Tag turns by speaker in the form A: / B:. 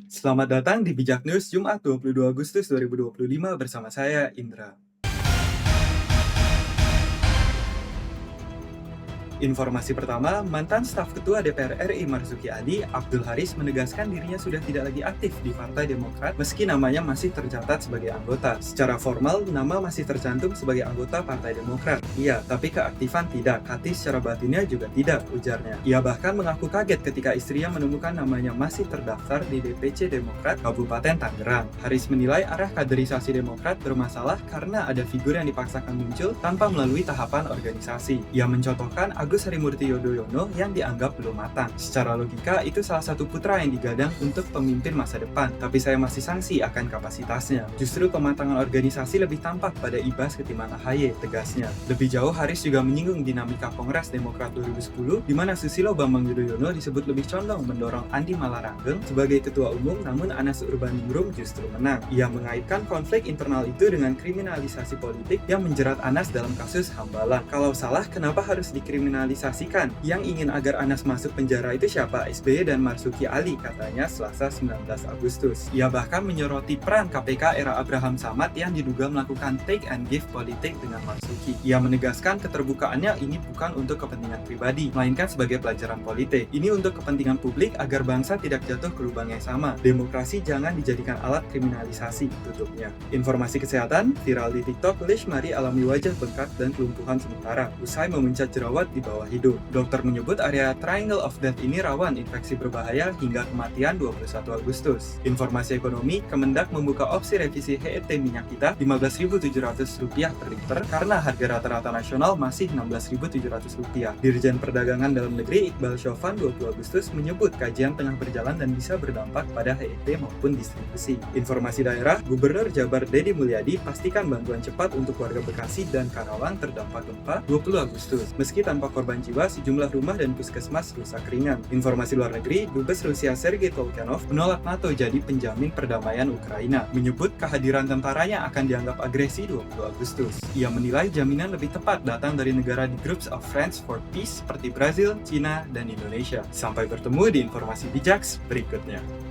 A: Selamat datang di Bijak News Jumat 22 Agustus 2025 bersama saya, Indra. Informasi pertama, mantan staf Ketua DPR RI Marzuki Ali, Abdul Haris menegaskan dirinya sudah tidak lagi aktif di Partai Demokrat meski namanya masih tercatat sebagai anggota. Secara formal, nama masih tercantum sebagai anggota Partai Demokrat. Iya, tapi keaktifan tidak, hati secara batinnya juga tidak, ujarnya. Ia bahkan mengaku kaget ketika istrinya menemukan namanya masih terdaftar di DPC Demokrat Kabupaten Tangerang. Haris menilai arah kaderisasi Demokrat bermasalah karena ada figur yang dipaksakan muncul tanpa melalui tahapan organisasi. Ia mencontohkan Agus Harimurti Yudhoyono yang dianggap belum matang. Secara logika, itu salah satu putra yang digadang untuk pemimpin masa depan, tapi saya masih sangsi akan kapasitasnya. Justru pematangan organisasi lebih tampak pada Ibas ketimbang AHY, tegasnya. Lebih jauh, Haris juga menyinggung dinamika Kongres Demokrat 2010, di mana Susilo Bambang Yudhoyono disebut lebih condong mendorong Andi Malarangeng sebagai ketua umum, namun Anas Urbaningrum justru menang. Ia mengaitkan konflik internal itu dengan kriminalisasi politik yang menjerat Anas dalam kasus Hambalang. Kalau salah, kenapa harus dikriminalisasikan? Yang ingin agar Anas masuk penjara itu siapa? SBY dan Marzuki Ali, katanya Selasa 19 Agustus. Ia bahkan menyoroti peran KPK era Abraham Samad yang diduga melakukan take and give politik dengan Marzuki. Ia menegaskan keterbukaannya ini bukan untuk kepentingan pribadi, melainkan sebagai pelajaran politik. Ini untuk kepentingan publik agar bangsa tidak jatuh ke lubang yang sama. Demokrasi jangan dijadikan alat kriminalisasi, tutupnya. Informasi kesehatan, viral di TikTok, Lish Mari alami wajah bengkak dan kelumpuhan sementara usai memencet jerawat di bawah hidung. Dokter menyebut area Triangle of Death ini rawan infeksi berbahaya hingga kematian 21 Agustus. Informasi ekonomi, Kemendak membuka opsi revisi HET minyak kita Rp15.700 per liter karena harga rata-rata nasional masih Rp16.700. Dirjen Perdagangan Dalam Negeri Iqbal Shovan 20 Agustus menyebut kajian tengah berjalan dan bisa berdampak pada HET maupun distribusi. Informasi daerah, Gubernur Jabar Deddy Mulyadi pastikan bantuan cepat untuk warga Bekasi dan Karawang terdampak gempa 20 Agustus. Meski tanpa korban jiwa, sejumlah rumah dan puskesmas rusak ringan. Informasi luar negeri, Dubes Rusia Sergei Tolkanov menolak NATO jadi penjamin perdamaian Ukraina, menyebut kehadiran tentaranya akan dianggap agresi 20 Agustus. Ia menilai jaminan lebih tepat datang dari negara di Groups of Friends for Peace seperti Brazil, China, dan Indonesia. Sampai bertemu di informasi bijak berikutnya.